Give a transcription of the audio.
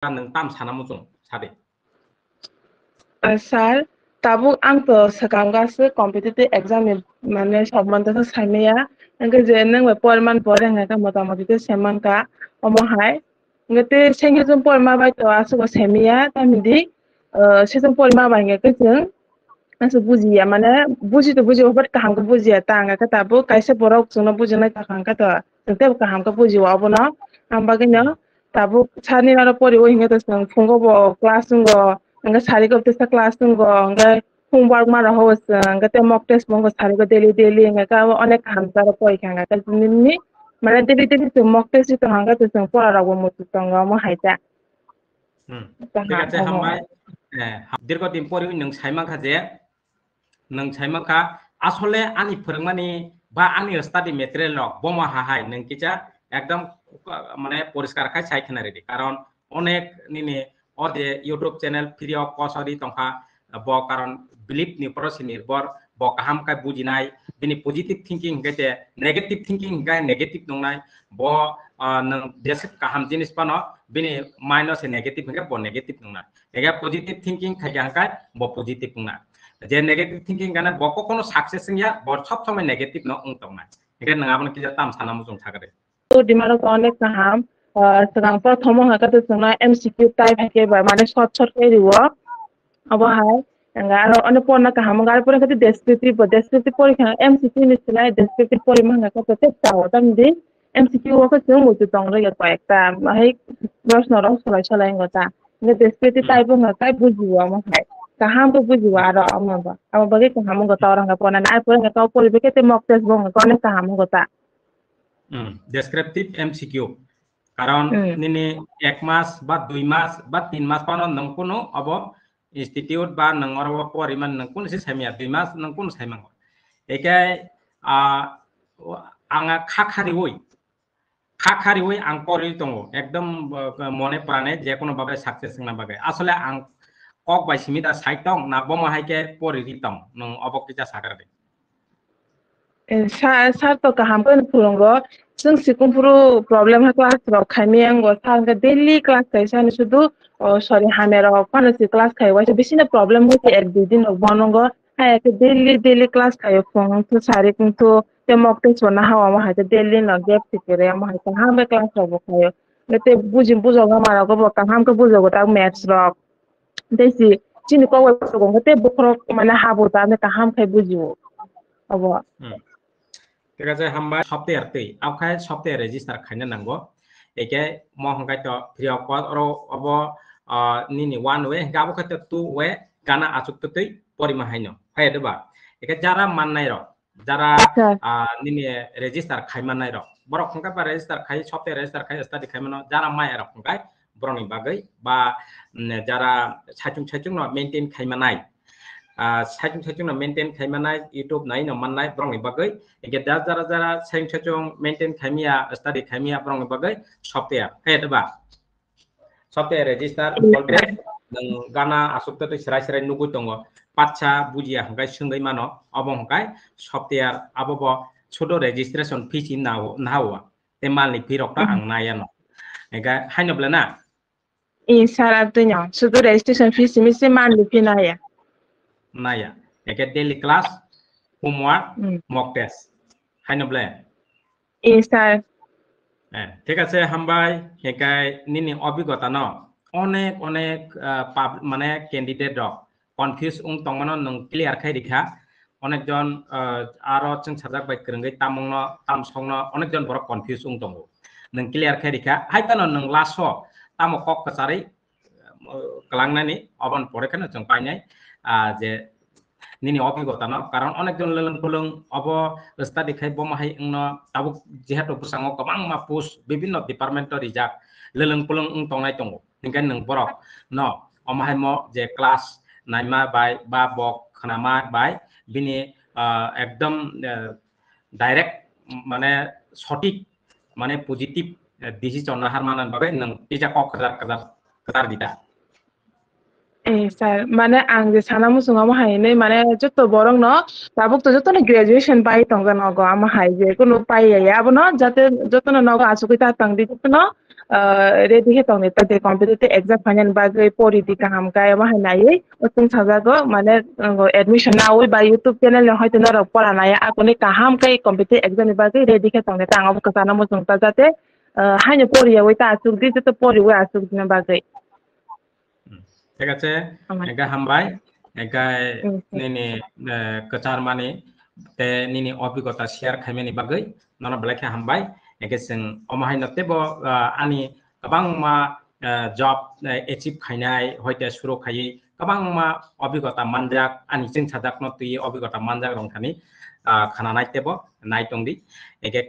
nang tam sana mo jong sade sir তাবু আং তো সাকামগাসে কম্পিটিটিভ এক্সাম মানে সম্বন্ধে সাইমেয়া নঙ্গে যে নং পরমান পরে nga মোটামুটি তে সেমানকা অমহাই ngate senghe jong porma bai to asu semia tamidi sejong porma bai nge kejeng asu bujiya মানে বুঝি তো বুঝি ওপর কাহামকে বুঝিয়া তাঙ্গা কা তাবো কাইসে বড় জন্য বুঝিনা কাহামকা তো তেতে কাহামকা বুঝিও অবনা আমবাগিনো তাবো সানি নার পরি ওই nge তো ফুঙ্গো class ngo nga sari ko testa class ngo nga homework mara hos nga te mock test mo sari ko daily nga ka onek hamsa ro poi khanga ka nimni মানে daily to mock test to hanga to sang pora ra mo to nga mo haita ঠিক আছে হামবাই দীর্ঘদিন পরে নং সাইমাখা যে নং সাইমাখা আসলে আনি ফোরংমানি বা আনি স্টাডি মেটেরিয়াল রক বমা হাহাই নং কিছা একদম মানে পরিষ্কার খাই সাইখনা রেডি কারণ অনেক নিনে ও যে YouTube channel free of cost তংখা ব কারণ বিলিভ নি পরসি নির্ভর ব কাহাম কাই বুজিনাই বিনি পজিটিভ থিংকিং গেতে নেগেটিভ থিংকিং গাই নেগেটিভ নংনাই ব নং দেশ কাহাম জিনিস পানো বিনি মাইনাস নেগেটিভ গে ব নেগেটিভ নংনা এগে পজিটিভ থিংকিং খাইয়া হাকাই ব পজিটিভ নংনা যে নেগেটিভ থিংকিং গানা ব কোনো সাকসেস নিয়া ব সব সময় নেগেটিভ ন উংতংনা এগে নঙাবন কি তাম সানা মুজং থাকরে তো ডিমারো অনেক কাহাম sekarang প্রথম nga to sung na MCQ type hake ba মানে short ke riwo abo hai nga aro ono porna kaham ngar pore kati descriptive porikha MCQ ni sila descriptive pori manga ka to ta tam di MCQ ko sung mu tong ro ya kayakta hai প্রশ্ন ro salai ngota nga descriptive type nga kai bujiwa mo hai kaham ko bujiwa aro amaba bagi kaham ngota orang ga pona na pore nga ka pori bekete mock test bong ko ne kaham ngota descriptive MCQ কারণ নিনি 1 মাস বা 2 মাস বা 3 মাস পানো নং কোনো of institute বা নংর পরিমাণ নং কোন সাইমিয়া 2 মাস নং কোন সাইমাং একাই আঙা খাখারি ওই আং পরি দङ একদম মনে প্রাণে যে কোনো ভাবে সাকসেস না বাগে আসলে আং কক বাইসিমি দা সাইটং না বমাহাইকে পরি দিতং নং অবকিজা সাগারে sar to kaham ko pulongo sung sikung puru problem ha class ro khaimi ango sanga daily class kai san sudu sorry hamero pana si class kai wa bisi na problem ho ek du din bonongo ha ek daily class kai phone to sari kung to te mock test na hawa ma ha daily no gap tikere ma ha ha me class ro kayo nete bujo ga mara go kaham ko bujo go ta maths ro desi chini ko wa go te bukro mana habo ta me kaham kai bujo abo ঠিক আছে হামবা software তৈ আখাই software register খাইনা নাঙ্গো একে ম হংকাই তো free of cost or of Nini one way গাবো খাতে two way গানা আচুক তৈ পরিমা হাইনো phi দেবা একে যারা মাননাই র যারা নিনি রেজিস্টার খাইমানাই র বড় হংকাই বা রেজিস্টার খাই সফটওয়্যার রেজিস্টার খাই স্টাডি খাইমানো যারা মাই র হংকাই বরনি বাগৈ বা যারা সাইচুং ন মেইনটেইন খাইমানাই সাইচুং মেইনটেইন খাইমানাই ইউটিউব নাই ন মাননাই ব্রংনি বাগৈ একে যারা সাইচুং মেইনটেইন খাইমিয়া স্টাডি খাইমিয়া ব্রংনি বাগৈ সফটওয়্যার হেদবা সফটওয়্যার রেজিস্টার বলতে নং গানা আসুকতে তো সেরাই নুগুই দङ পাচ্ছা বুজিয়া হংকাই সঙ্গৈ মানো অবং হংকাই সফটওয়্যার আবব ছোট রেজিস্ট্রেশন ফিস নাওয়া তে মালনি ফি রকটা আং নায়ানো একা হাইনবলে না sara to nya sudu registration fees mi se man li pinaya naya eke daily class homework mock test হাইনবলে sir ঠিক আছে হামবাই হেকাই নিনি অভিজ্ঞতা ন অনেক মানে ক্যান্ডিডেট রক কনফিউজ তংমানো নং ক্লিয়ার খাই রেখা অনেকজন আরো जों সাজাক বাই করঙ্গৈ তামসংন অনেকজন বড় কনফিউজ দङ নং ক্লিয়ার খাই রেখা হাইতানো নং লাস তাম কক কাচারি কালাংনানি অবন পড়েখানে जों পাইনাই যে নিনি অভিজ্ঞতা ন কারণ অনেকজন ললং পলং অব স্টাডি খাই বমাহাই তাবু যেহেতু বুসাঙ গোबां मा পোস্ট বিভিন্ন ডিপার্টমেন্ট রিজার্ভ ললং পলং তংনাই দङ নিগান নং বরক ন অমাহাই ম যে ক্লাস নাইমা বাই বা বক খনামা বাই বিনি একদম ডাইরেক্ট মানে সঠিক মানে পজিটিভ ডিসিশন হার মানান বাবে নং ইজা কক কাজার দিতা sir মানে ang je sana musung ama hai nei মানে যত বরং ন তাবুক তো যত না গ্রাজুয়েশন পাই তং না গো ama hai je কোনো পাই ya abo no jate যত না নগ আসুকি তা তং দি যত না ready he tong ta de competitive exam final bagai pori di kaham kai ma hanai tung sajago mane admission na oi ba YouTube channel le hoyto na pora na ya akoni kaham kai competitive exam bagai ready he tong ta ang ka sana mo tung ta jate haine pori oi ta asuk di to pori oi asuk na bagai ঠিক আছে একা হামবাই একা নিনি কচার মানে তে নিনি অভিজ্ঞতা share খাইমেনি বাগৈ নন বলাকে হামবাই একে जों অমাহাই নতে ব আনি गोबां मा जब एचिव खाइनाय हयते सुरु खाइ गोबां मा अभिज्ञता मानजाक आनि जों साजाक नतुइ अभिज्ञता मानजाक रंखानि खाना नायतेबो नायतंदि एके